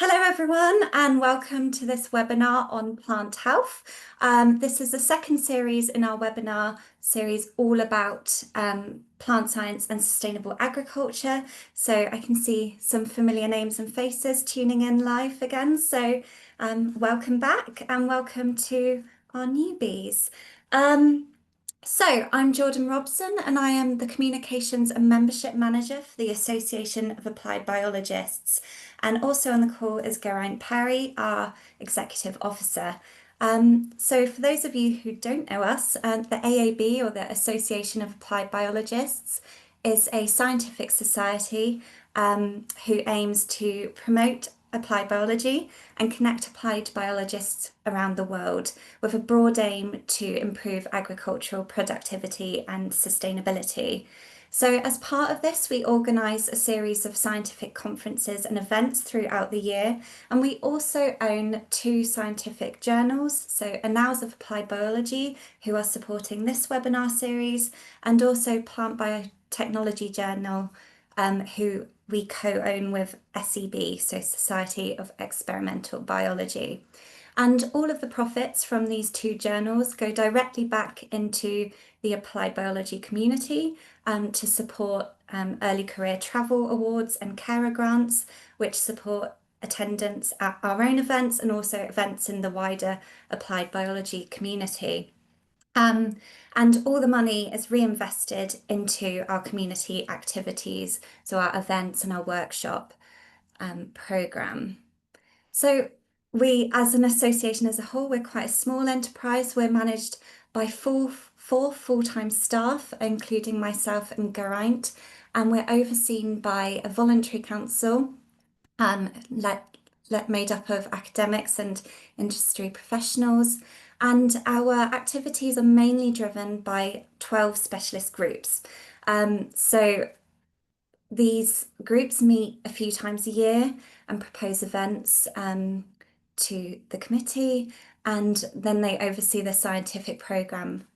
Hello everyone and welcome to this webinar on plant health. This is the second series in our webinar series all about plant science and sustainable agriculture. So I can see some familiar names and faces tuning in live again. So welcome back and welcome to our newbies. So I'm Jordan Robson and I am the Communications and Membership Manager for the Association of Applied Biologists. And also on the call is Geraint Parry, our Executive Officer. So for those of you who don't know us, the AAB, or the Association of Applied Biologists, is a scientific society who aims to promote applied biology and connect applied biologists around the world with a broad aim to improve agricultural productivity and sustainability. So as part of this, we organise a series of scientific conferences and events throughout the year, and we also own two scientific journals, so Annals of Applied Biology, who are supporting this webinar series, and also Plant Biotechnology Journal, who we co-own with SEB, so Society of Experimental Biology. And all of the profits from these two journals go directly back into the applied biology community to support early career travel awards and carer grants, which support attendance at our own events and also events in the wider applied biology community. And all the money is reinvested into our community activities, so our events and our workshop program. So we, as an association as a whole, we're quite a small enterprise. We're managed by four full-time staff, including myself and Geraint, and we're overseen by a voluntary council made up of academics and industry professionals. And our activities are mainly driven by 12 specialist groups. So these groups meet a few times a year and propose events to the committee, and then they oversee the scientific programme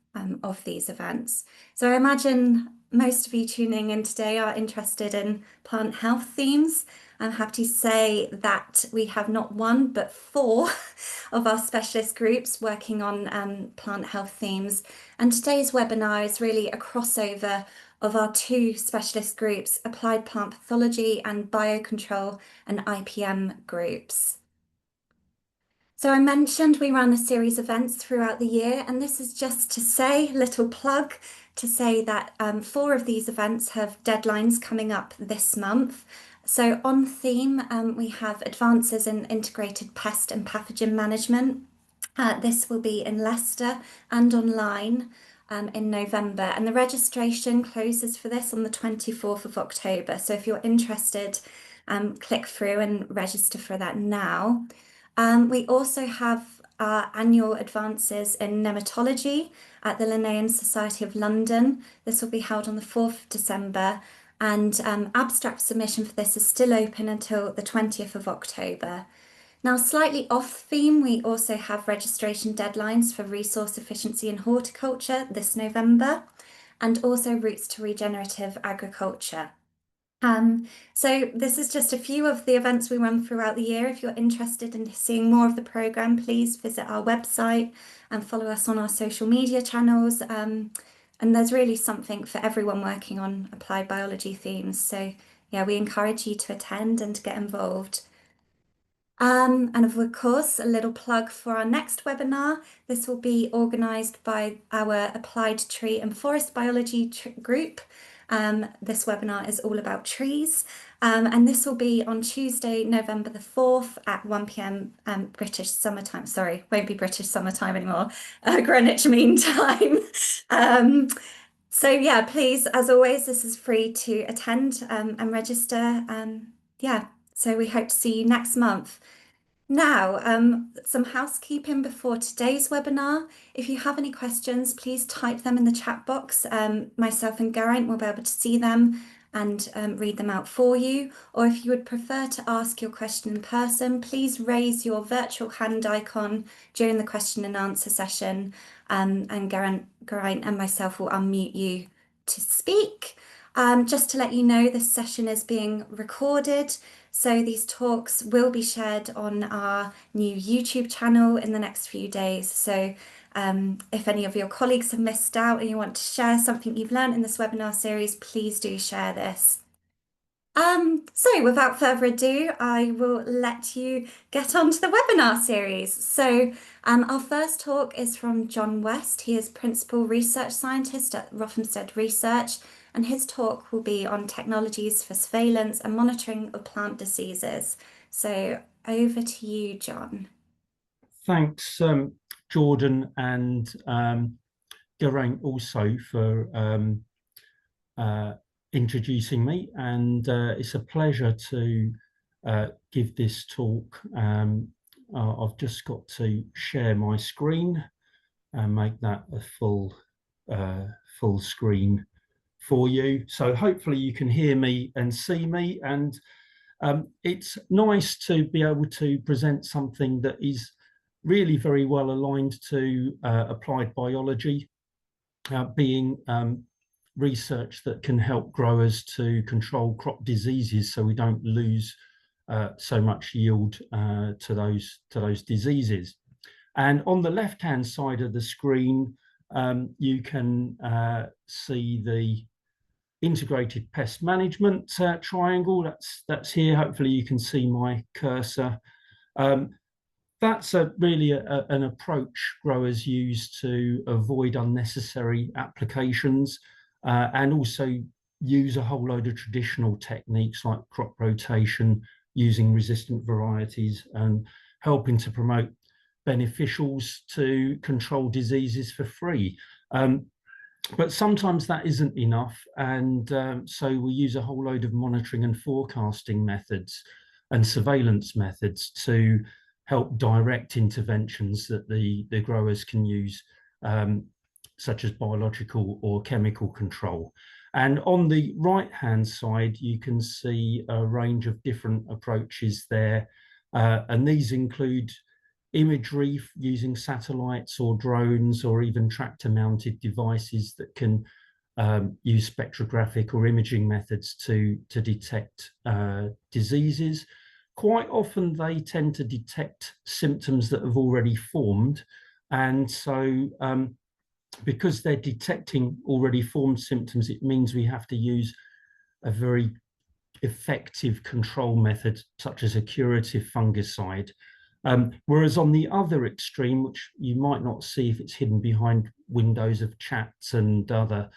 of these events. So I imagine most of you tuning in today are interested in plant health themes. I'm happy to say that we have not one, but four of our specialist groups working on plant health themes. And today's webinar is really a crossover of our two specialist groups, Applied Plant Pathology and Biocontrol and IPM groups. So I mentioned we run a series of events throughout the year, and this is just to say, little plug, to say that four of these events have deadlines coming up this month. So on theme, we have advances in integrated pest and pathogen management. This will be in Leicester and online in November, and the registration closes for this on the 24th of October. So if you're interested, click through and register for that now. We also have our annual advances in nematology at the Linnaean Society of London. This will be held on the 4th of December, and abstract submission for this is still open until the 20th of October. Now, slightly off theme, we also have registration deadlines for resource efficiency in horticulture this November, and also routes to regenerative agriculture. So this is just a few of the events we run throughout the year. If you're interested in seeing more of the programme, please visit our website and follow us on our social media channels. And there's really something for everyone working on applied biology themes. So yeah, we encourage you to attend and to get involved. And of course, a little plug for our next webinar. This will be organised by our Applied Tree and Forest Biology group. This webinar is all about trees, and this will be on Tuesday, November the 4th at 1 p.m. British summertime. Sorry, won't be British summertime anymore, Greenwich Mean Time. So yeah, please, as always, this is free to attend and register. Yeah, so we hope to see you next month. Now, some housekeeping before today's webinar. If you have any questions, please type them in the chat box. Myself and Geraint will be able to see them and read them out for you. Or if you would prefer to ask your question in person, please raise your virtual hand icon during the question and answer session, and Geraint and myself will unmute you to speak. Just to let you know, this session is being recorded. So these talks will be shared on our new YouTube channel in the next few days. So if any of your colleagues have missed out and you want to share something you've learned in this webinar series, please do share this. So without further ado, I will let you get on to the webinar series. So our first talk is from Jon West. He is Principal Research Scientist at Rothamsted Research, and his talk will be on technologies for surveillance and monitoring of plant diseases. So over to you, Jon. Thanks, Jordan and Geraint also for introducing me, and it's a pleasure to give this talk. I've just got to share my screen and make that a full screen for you. So hopefully you can hear me and see me, and it's nice to be able to present something that is really very well aligned to applied biology, being research that can help growers to control crop diseases so we don't lose so much yield to those diseases. And on the left-hand side of the screen, you can see the integrated pest management triangle. That's here. Hopefully you can see my cursor. That's really an approach growers use to avoid unnecessary applications and also use a whole load of traditional techniques like crop rotation, using resistant varieties, and helping to promote beneficials to control diseases for free. But sometimes that isn't enough, and so we use a whole load of monitoring and forecasting methods and surveillance methods to help direct interventions that the growers can use, such as biological or chemical control. And on the right-hand side, you can see a range of different approaches there, and these include imagery using satellites or drones, or even tractor-mounted devices that can use spectrographic or imaging methods to detect diseases. Quite often they tend to detect symptoms that have already formed, and so because they're detecting already formed symptoms, it means we have to use a very effective control method such as a curative fungicide. Whereas on the other extreme, which you might not see if it's hidden behind windows of chats and other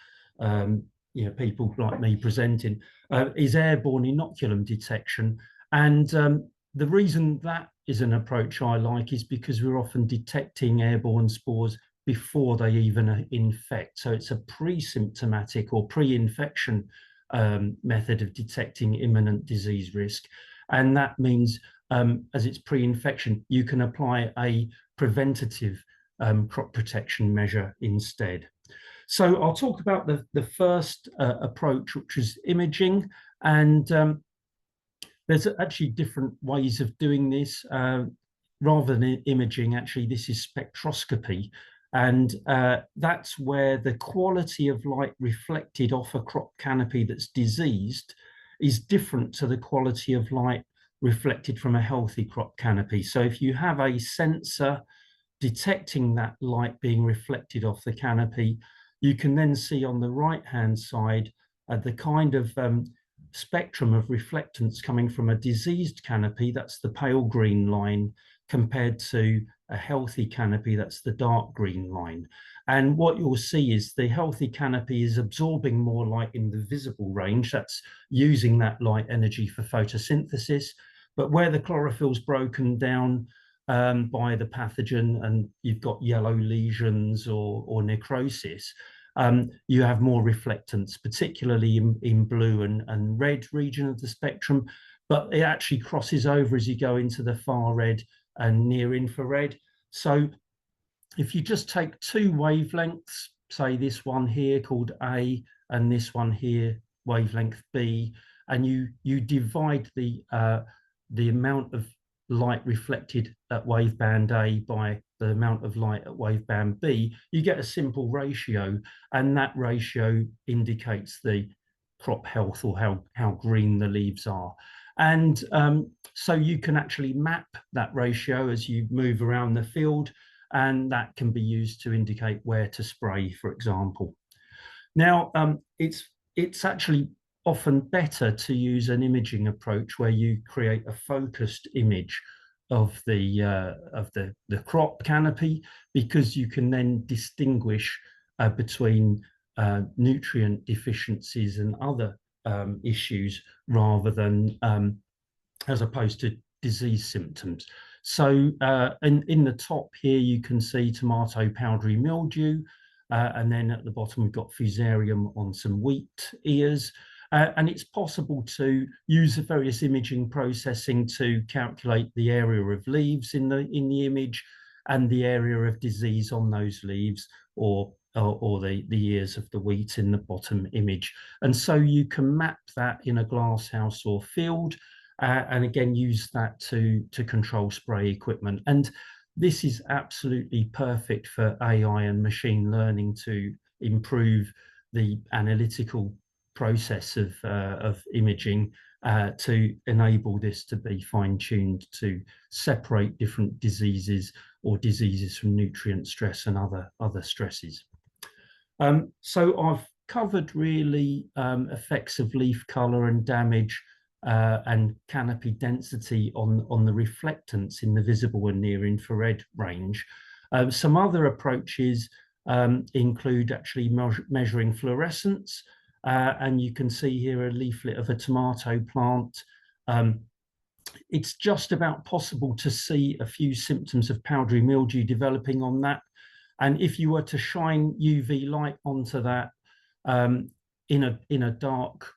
people like me presenting, is airborne inoculum detection. And the reason that is an approach I like is because we're often detecting airborne spores before they even infect. So it's a pre-symptomatic or pre-infection method of detecting imminent disease risk. And that means as it's pre-infection, you can apply a preventative crop protection measure instead. So I'll talk about the first approach, which is imaging. And there's actually different ways of doing this. Rather than imaging, actually, this is spectroscopy. And that's where the quality of light reflected off a crop canopy that's diseased is different to the quality of light reflected from a healthy crop canopy. So if you have a sensor detecting that light being reflected off the canopy, you can then see on the right-hand side the kind of spectrum of reflectance coming from a diseased canopy, that's the pale green line, compared to a healthy canopy, that's the dark green line. And what you'll see is the healthy canopy is absorbing more light in the visible range, that's using that light energy for photosynthesis. But where the chlorophyll's broken down by the pathogen and you've got yellow lesions or necrosis, you have more reflectance, particularly in blue and red region of the spectrum, but it actually crosses over as you go into the far red and near infrared. So if you just take two wavelengths, say this one here called A and this one here, wavelength B, and you divide the amount of light reflected at waveband A by the amount of light at waveband B, you get a simple ratio, and that ratio indicates the crop health or how green the leaves are. And so you can actually map that ratio as you move around the field, and that can be used to indicate where to spray, for example. Now, it's actually often better to use an imaging approach where you create a focused image of the crop canopy, because you can then distinguish between nutrient deficiencies and other issues, rather than as opposed to disease symptoms. So in the top here, you can see tomato powdery mildew, and then at the bottom, we've got fusarium on some wheat ears. And it's possible to use the various imaging processing to calculate the area of leaves in the image, and the area of disease on those leaves, or the ears of the wheat in the bottom image. And so you can map that in a glass house or field, and again use that to control spray equipment. And this is absolutely perfect for AI and machine learning to improve the analytical process of imaging, to enable this to be fine-tuned to separate different diseases, or diseases from nutrient stress and other stresses. So I've covered really effects of leaf color and damage, and canopy density on the reflectance in the visible and near infrared range. Some other approaches include actually measuring fluorescence, and you can see here a leaflet of a tomato plant. It's just about possible to see a few symptoms of powdery mildew developing on that. And if you were to shine UV light onto that in a dark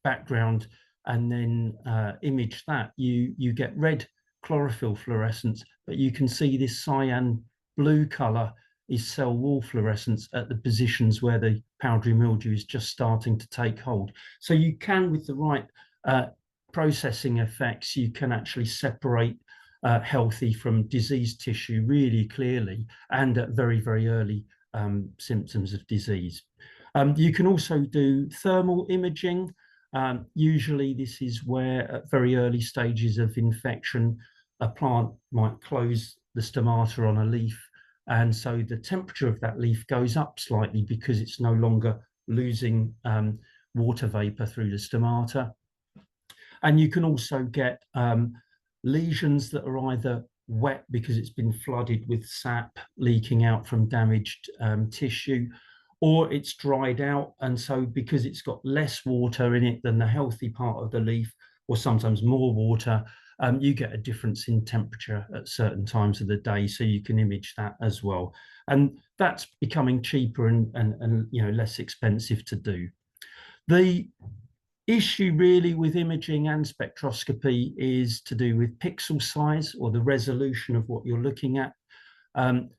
background, and then image that, you get red chlorophyll fluorescence, but you can see this cyan blue color is cell wall fluorescence at the positions where the powdery mildew is just starting to take hold. So you can, with the right processing effects, you can actually separate healthy from diseased tissue really clearly, and at very, very early symptoms of disease. You can also do thermal imaging. Usually this is where at very early stages of infection, a plant might close the stomata on a leaf, and so the temperature of that leaf goes up slightly because it's no longer losing water vapor through the stomata. And you can also get lesions that are either wet because it's been flooded with sap leaking out from damaged tissue, or it's dried out, and so because it's got less water in it than the healthy part of the leaf, or sometimes more water, you get a difference in temperature at certain times of the day, so you can image that as well. And that's becoming cheaper and less expensive to do. The issue really with imaging and spectroscopy is to do with pixel size, or the resolution of what you're looking at.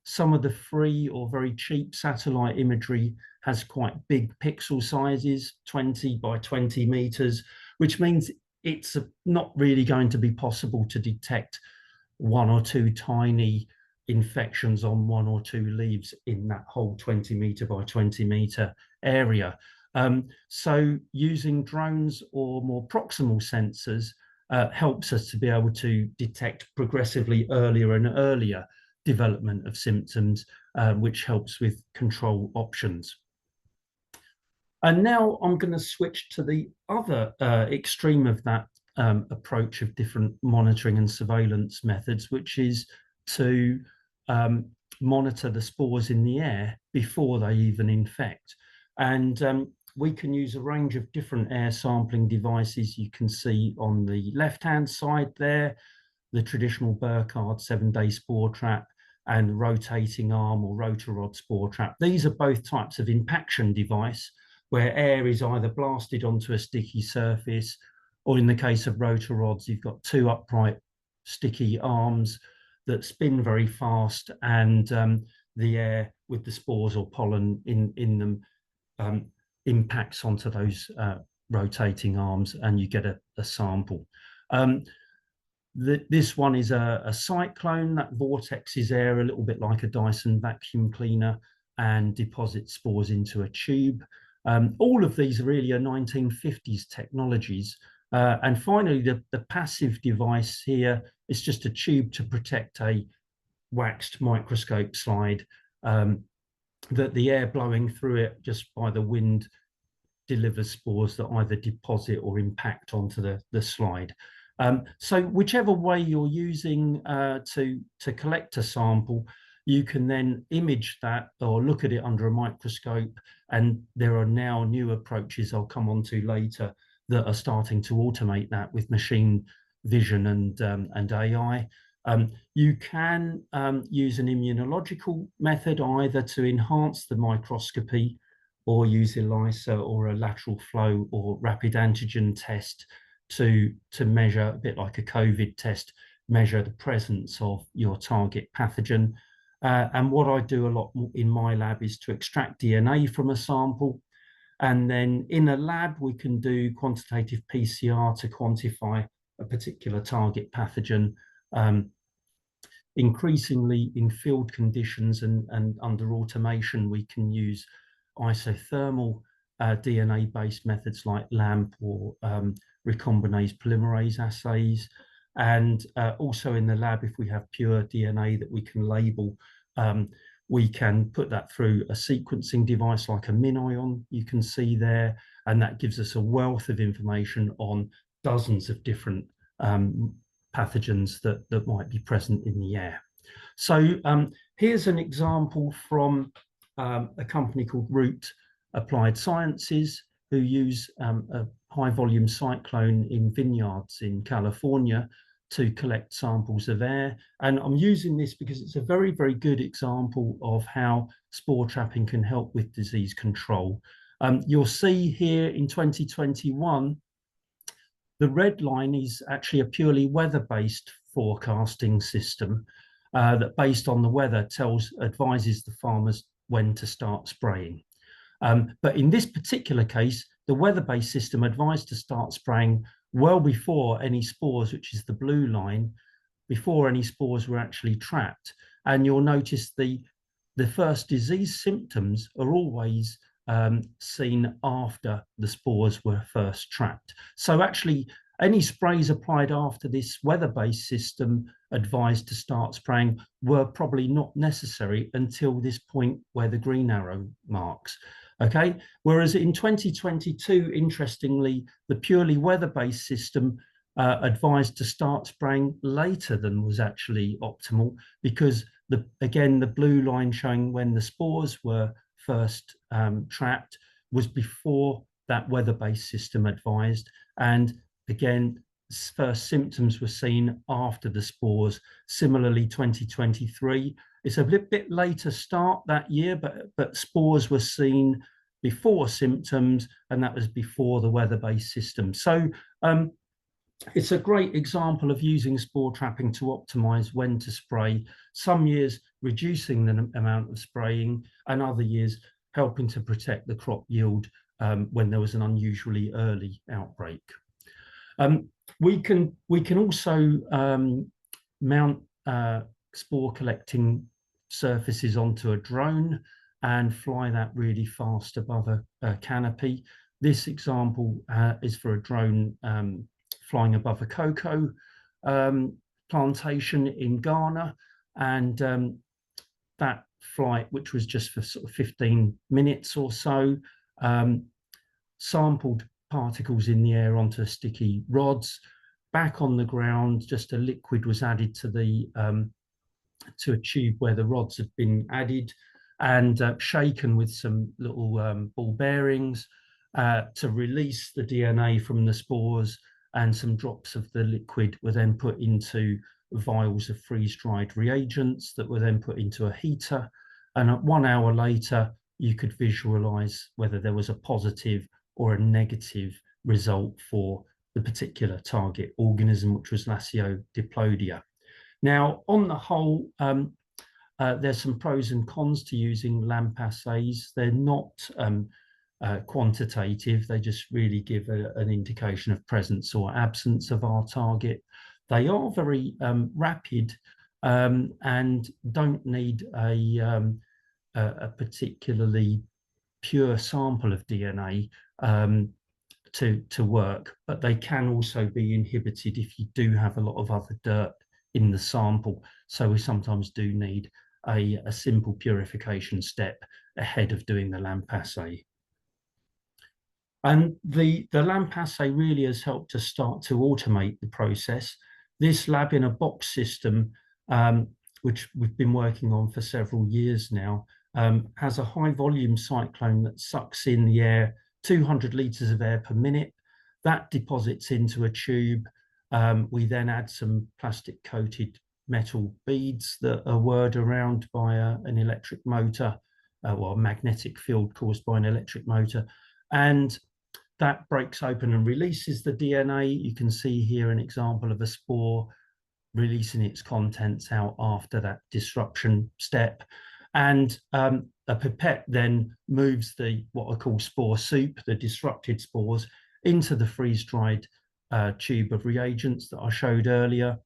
Some of the free or very cheap satellite imagery has quite big pixel sizes, 20 by 20 meters, which means it's not really going to be possible to detect one or two tiny infections on one or two leaves in that whole 20 meter by 20 meter area. So using drones or more proximal sensors helps us to be able to detect progressively earlier and earlier development of symptoms, which helps with control options. And now I'm going to switch to the other extreme of that approach of different monitoring and surveillance methods, which is to monitor the spores in the air before they even infect. And we can use a range of different air sampling devices. You can see on the left-hand side there, the traditional Burkhardt 7-day spore trap and rotating arm or rotor rod spore trap. These are both types of impaction device where air is either blasted onto a sticky surface, or in the case of rotor rods, you've got two upright sticky arms that spin very fast, and the air with the spores or pollen in them impacts onto those rotating arms, and you get a sample. This one is a cyclone that vortexes air a little bit like a Dyson vacuum cleaner and deposits spores into a tube. All of these really are 1950s technologies, And finally, the passive device here is just a tube to protect a waxed microscope slide, that the air blowing through it just by the wind delivers spores that either deposit or impact onto the slide. So whichever way you're using to collect a sample, you can then image that or look at it under a microscope. And there are now new approaches I'll come on to later that are starting to automate that with machine vision and AI. You can use an immunological method either to enhance the microscopy or use ELISA or a lateral flow or rapid antigen test to measure, a bit like a COVID test, measure the presence of your target pathogen. And what I do a lot in my lab is to extract DNA from a sample. And then in a lab, we can do quantitative PCR to quantify a particular target pathogen. Increasingly in field conditions and under automation, we can use isothermal DNA-based methods like LAMP or recombinase polymerase assays. And also in the lab, if we have pure DNA that we can label, we can put that through a sequencing device like a MinION you can see there, and that gives us a wealth of information on dozens of different pathogens that might be present in the air. So here's an example from a company called Root Applied Sciences, who use a high volume cyclone in vineyards in California to collect samples of air. And I'm using this because it's a very, very good example of how spore trapping can help with disease control. You'll see here in 2021, the red line is actually a purely weather-based forecasting system that, based on the weather, advises the farmers when to start spraying. But in this particular case, the weather-based system advised to start spraying well before any spores, which is the blue line, before any spores were actually trapped. And you'll notice the first disease symptoms are always seen after the spores were first trapped. So actually, any sprays applied after this weather-based system advised to start spraying were probably not necessary until this point where the green arrow marks. Okay, whereas in 2022, interestingly, the purely weather-based system advised to start spraying later than was actually optimal, because again, the blue line showing when the spores were first trapped was before that weather-based system advised. And again, first symptoms were seen after the spores. Similarly, 2023, it's a bit later start that year, but spores were seen before symptoms, and that was before the weather-based system. So it's a great example of using spore trapping to optimize when to spray, some years reducing the amount of spraying, and other years helping to protect the crop yield when there was an unusually early outbreak. We can also mount spore collecting surfaces onto a drone and fly that really fast above a canopy. This example is for a drone flying above a cocoa plantation in Ghana, and that flight, which was just for sort of 15 minutes or so, sampled particles in the air onto sticky rods. Back on the ground, just a liquid was added to a tube where the rods had been added, and shaken with some little ball bearings to release the DNA from the spores, and some drops of the liquid were then put into vials of freeze-dried reagents that were then put into a heater. And 1 hour later, you could visualize whether there was a positive or a negative result for the particular target organism, which was Laceo diplodia. Now, on the whole, there's some pros and cons to using LAMP assays. They're not quantitative. They just really give an indication of presence or absence of our target. They are very rapid and don't need a particularly pure sample of DNA to work, but they can also be inhibited if you do have a lot of other dirt in the sample. So we sometimes do need a simple purification step ahead of doing the lamp assay. And the lamp assay really has helped us start to automate the process. This lab in a box system, which we've been working on for several years now, has a high volume cyclone that sucks in the air, 200 litres of air per minute. That deposits into a tube. We then add some plastic coated metal beads that are whirred around by an electric motor, or a magnetic field caused by an electric motor. And that breaks open and releases the DNA. You can see here an example of a spore releasing its contents out after that disruption step. And a pipette then moves what I call spore soup, the disrupted spores, into the freeze-dried tube of reagents that I showed earlier.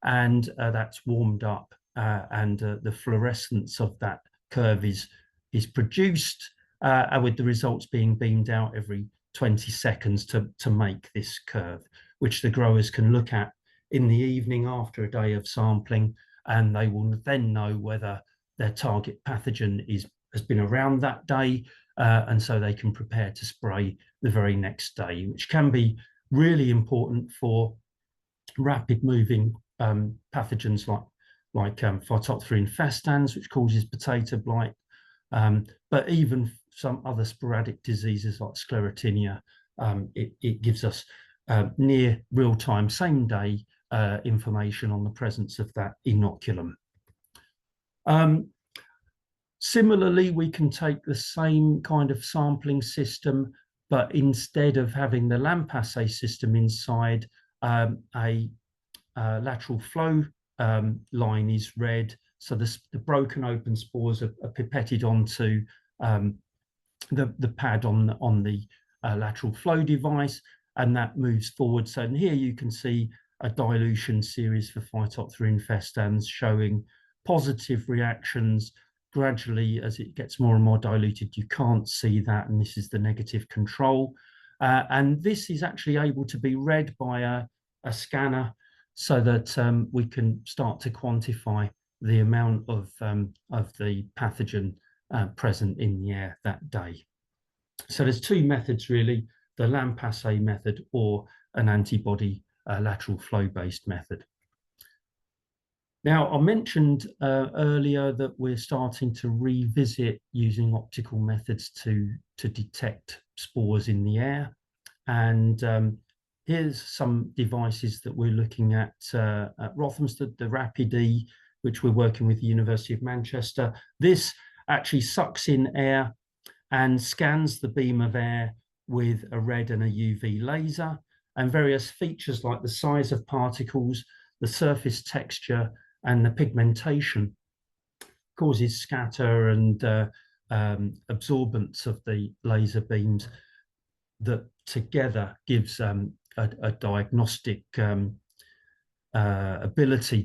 And that's warmed up, and the fluorescence of that curve is produced, with the results being beamed out every 20 seconds to make this curve, which the growers can look at in the evening after a day of sampling, and they will then know whether their target pathogen has been around that day, and so they can prepare to spray the very next day, which can be really important for rapid moving pathogens like Phytophthora infestans, which causes potato blight, but even some other sporadic diseases like sclerotinia. It gives us near real-time, same-day information on the presence of that inoculum. Similarly, we can take the same kind of sampling system, but instead of having the lamp assay system inside, a lateral flow line is read. So the broken open spores are pipetted onto the pad on the lateral flow device, and that moves forward. So here you can see a dilution series for Phytophthora infestans showing positive reactions. Gradually, as it gets more and more diluted, you can't see that, and this is the negative control. And this is actually able to be read by a scanner, so that we can start to quantify the amount of the pathogen present in the air that day. So there's two methods really, the lamp assay method or an antibody lateral flow based method. Now, I mentioned earlier that we're starting to revisit using optical methods to detect spores in the air. And here's some devices that we're looking at Rothamsted, the Rapid-E, which we're working with the University of Manchester. This actually sucks in air and scans the beam of air with a red and a UV laser, and various features like the size of particles, the surface texture, and the pigmentation causes scatter and absorbance of the laser beams that together gives a diagnostic ability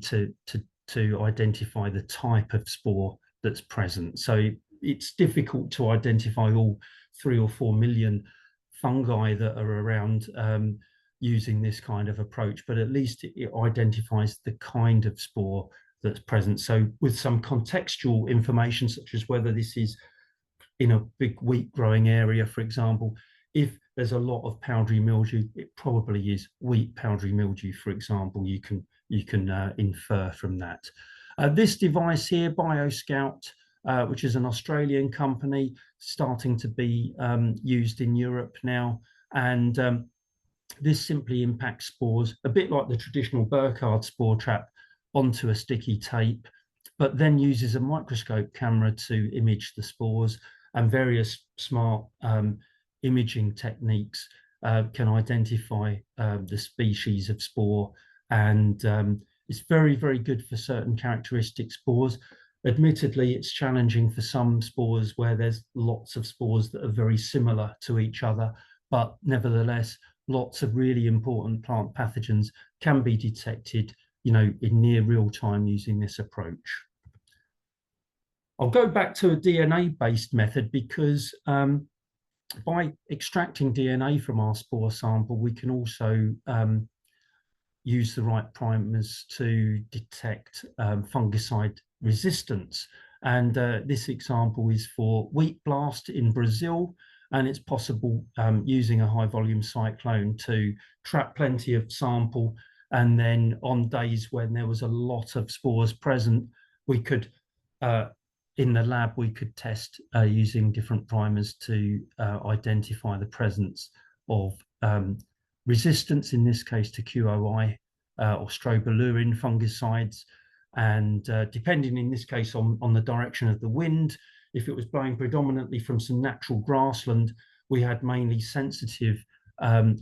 to identify the type of spore that's present. So it's difficult to identify all 3 or 4 million fungi that are around using this kind of approach, but at least it identifies the kind of spore that's present. So with some contextual information, such as whether this is in a big wheat growing area, for example, if there's a lot of powdery mildew, it probably is wheat powdery mildew, for example. You can infer from that. This device here, BioScout, which is an Australian company, starting to be used in Europe now. And this simply impacts spores, a bit like the traditional Burkhardt spore trap, onto a sticky tape, but then uses a microscope camera to image the spores, and various smart imaging techniques can identify the species of spore. And it's very, very good for certain characteristic spores. Admittedly, it's challenging for some spores where there's lots of spores that are very similar to each other, but nevertheless, lots of really important plant pathogens can be detected, in near real time using this approach. I'll go back to a DNA-based method because by extracting DNA from our spore sample, we can also use the right primers to detect fungicide resistance. And this example is for wheat blast in Brazil. And it's possible using a high volume cyclone to trap plenty of sample. And then on days when there was a lot of spores present, we could, in the lab, we could test using different primers to identify the presence of resistance, in this case to QOI or strobilurin fungicides. And depending in this case on the direction of the wind, if it was blowing predominantly from some natural grassland, we had mainly sensitive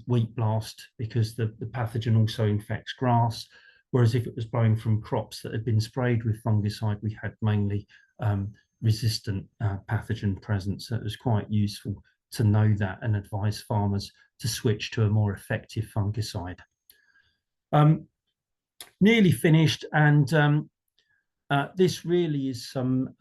wheat blast because the pathogen also infects grass. Whereas if it was blowing from crops that had been sprayed with fungicide, we had mainly resistant pathogen present. So it was quite useful to know that and advise farmers to switch to a more effective fungicide. Nearly finished, and this really is some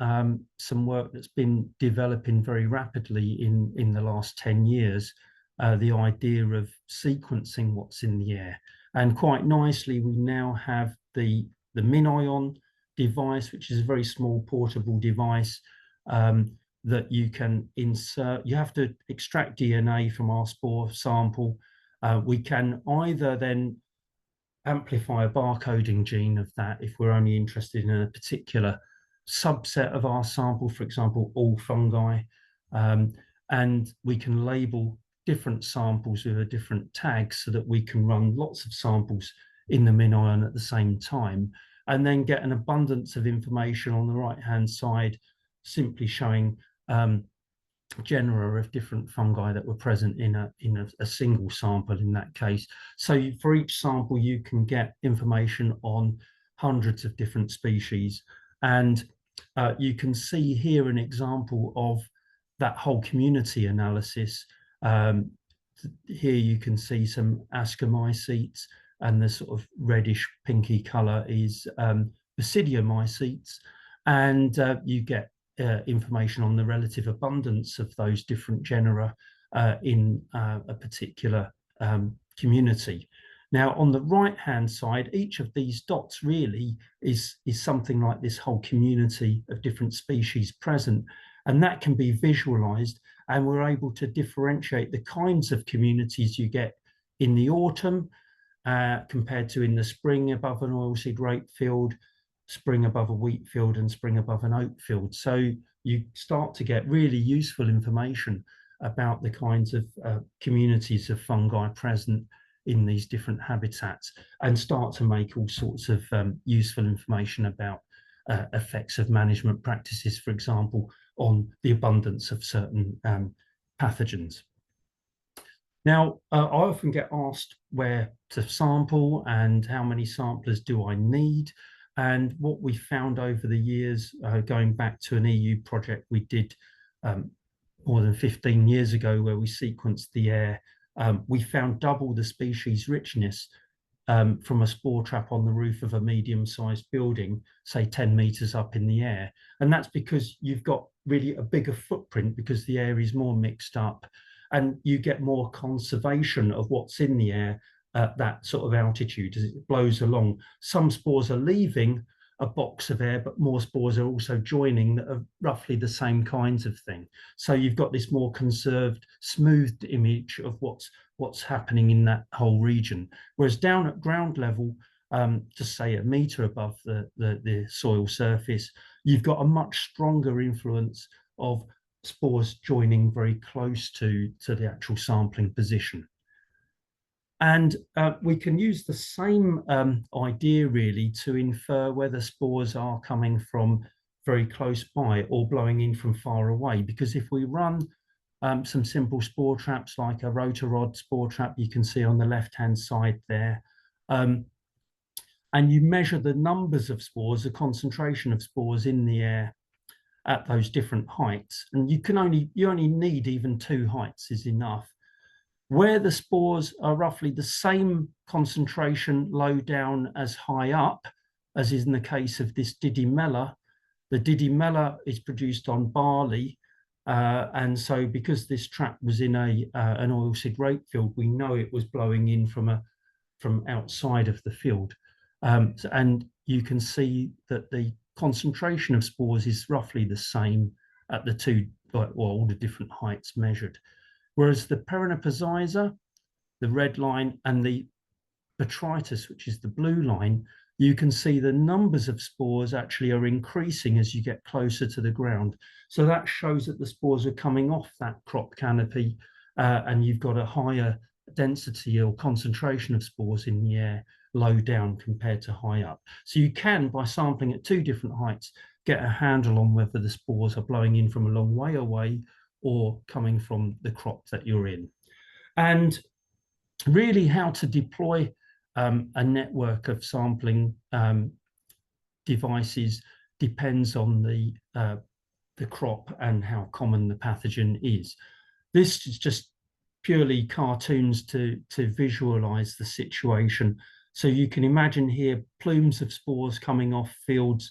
work that's been developing very rapidly in the last 10 years, the idea of sequencing what's in the air. And quite nicely, we now have the MinION device, which is a very small portable device that you can insert. You have to extract DNA from our spore sample. We can either then amplify a barcoding gene of that if we're only interested in a particular subset of our sample, for example, all fungi. And we can label different samples with a different tag so that we can run lots of samples in the MinION at the same time, and then get an abundance of information on the right-hand side, simply showing genera of different fungi that were present in a single sample in that case. So for each sample, you can get information on hundreds of different species. And you can see here an example of that whole community analysis. Here you can see some ascomycetes, and the sort of reddish pinky color is basidiomycetes. And you get information on the relative abundance of those different genera in a particular community. Now, on the right-hand side, each of these dots really is something like this whole community of different species present, and that can be visualized, and we're able to differentiate the kinds of communities you get in the autumn compared to in the spring above an oilseed rape field, spring above a wheat field, and spring above an oat field. So you start to get really useful information about the kinds of communities of fungi present in these different habitats, and start to make all sorts of useful information about effects of management practices, for example, on the abundance of certain pathogens. Now, I often get asked where to sample and how many samplers do I need. And what we found over the years, going back to an EU project we did more than 15 years ago, where we sequenced the air, we found double the species richness from a spore trap on the roof of a medium-sized building, say 10 meters up in the air. And that's because you've got really a bigger footprint, because the air is more mixed up, and you get more conservation of what's in the air at that sort of altitude as it blows along. Some spores are leaving a box of air, but more spores are also joining that are roughly the same kinds of thing. So you've got this more conserved, smoothed image of what's happening in that whole region. Whereas down at ground level, just say a meter above the soil surface, you've got a much stronger influence of spores joining very close to the actual sampling position. And we can use the same idea really to infer whether spores are coming from very close by or blowing in from far away. Because if we run some simple spore traps like a rotorod spore trap, you can see on the left-hand side there, and you measure the numbers of spores, the concentration of spores in the air at those different heights, and you only need even 2 heights is enough. Where the spores are roughly the same concentration low down as high up, as is in the case of this didymella, the didymella is produced on barley, And so because this trap was in an oilseed rape field, we know it was blowing in from outside of the field. And you can see that the concentration of spores is roughly the same at the two, or all the different heights measured. Whereas the Perennipesiza, the red line, and the botrytis, which is the blue line, you can see the numbers of spores actually are increasing as you get closer to the ground. So that shows that the spores are coming off that crop canopy, and you've got a higher density or concentration of spores in the air low down compared to high up. So you can, by sampling at two different heights, get a handle on whether the spores are blowing in from a long way away or coming from the crop that you're in. And really how to deploy a network of sampling devices depends on the crop and how common the pathogen is. This is just purely cartoons to visualize the situation. So you can imagine here plumes of spores coming off fields.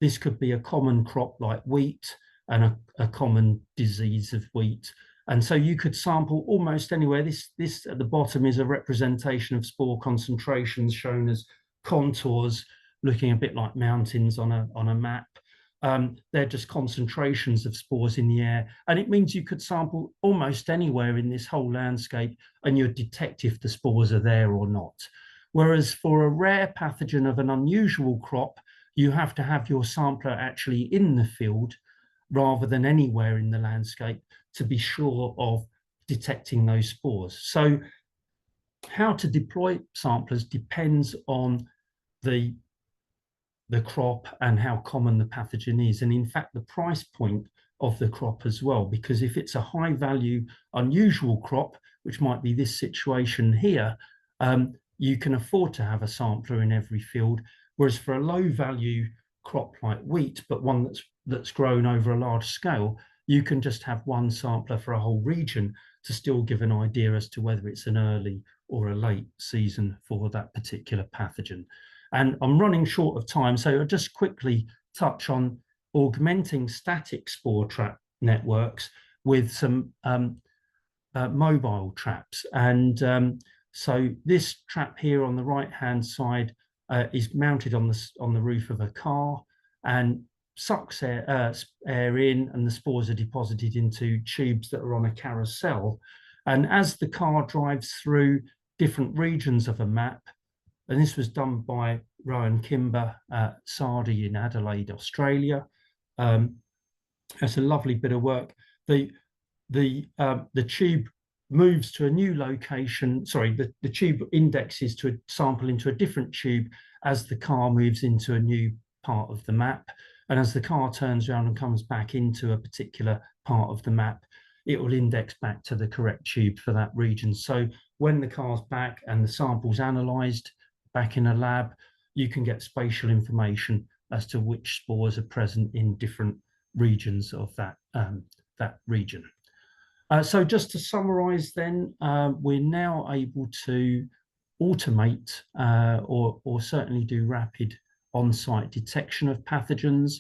This could be a common crop like wheat and a common disease of wheat. And so you could sample almost anywhere. This at the bottom is a representation of spore concentrations shown as contours, looking a bit like mountains on a map. They're just concentrations of spores in the air. And it means you could sample almost anywhere in this whole landscape and you'd detect if the spores are there or not. Whereas for a rare pathogen of an unusual crop, you have to have your sampler actually in the field rather than anywhere in the landscape to be sure of detecting those spores. So how to deploy samplers depends on the crop and how common the pathogen is. And in fact, the price point of the crop as well, because if it's a high value, unusual crop, which might be this situation here, you can afford to have a sampler in every field. Whereas for a low value crop like wheat, but one that's grown over a large scale, you can just have one sampler for a whole region to still give an idea as to whether it's an early or a late season for that particular pathogen. And I'm running short of time, so I'll just quickly touch on augmenting static spore trap networks with some mobile traps. And so this trap here on the right-hand side is mounted on the roof of a car and sucks air in, and the spores are deposited into tubes that are on a carousel. And as the car drives through different regions of a map, and this was done by Rowan Kimber at Sardi in Adelaide, Australia. That's a lovely bit of work. The tube moves to a new location. Sorry, the tube indexes to a sample into a different tube as the car moves into a new part of the map. And as the car turns around and comes back into a particular part of the map, it will index back to the correct tube for that region. So when the car's back and the sample's analysed back in a lab, you can get spatial information as to which spores are present in different regions of that region. So just to summarize then, we're now able to automate or certainly do rapid on-site detection of pathogens,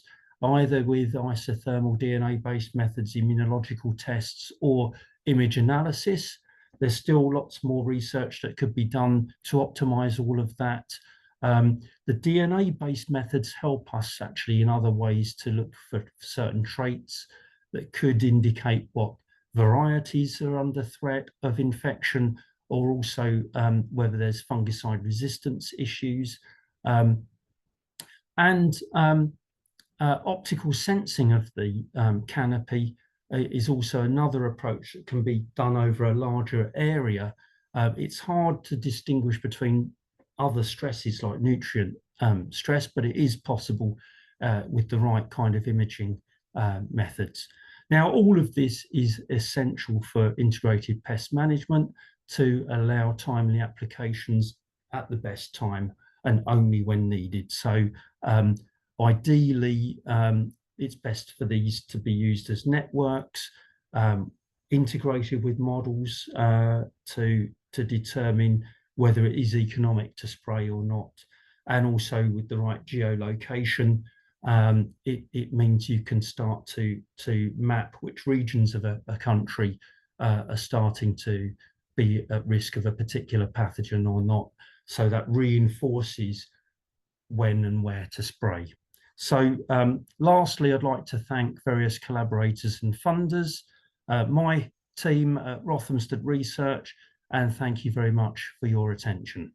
either with isothermal DNA-based methods, immunological tests, or image analysis. There's still lots more research that could be done to optimize all of that. The DNA-based methods help us actually in other ways to look for certain traits that could indicate what varieties are under threat of infection, or also whether there's fungicide resistance issues. Optical sensing of the canopy is also another approach that can be done over a larger area. It's hard to distinguish between other stresses like nutrient stress, but it is possible with the right kind of imaging methods. Now, all of this is essential for integrated pest management to allow timely applications at the best time and only when needed. So ideally, it's best for these to be used as networks, integrated with models to determine whether it is economic to spray or not, and also with the right geolocation. it means you can start to map which regions of a country are starting to be at risk of a particular pathogen or not. So that reinforces when and where to spray. So lastly, I'd like to thank various collaborators and funders, my team at Rothamsted Research, and thank you very much for your attention.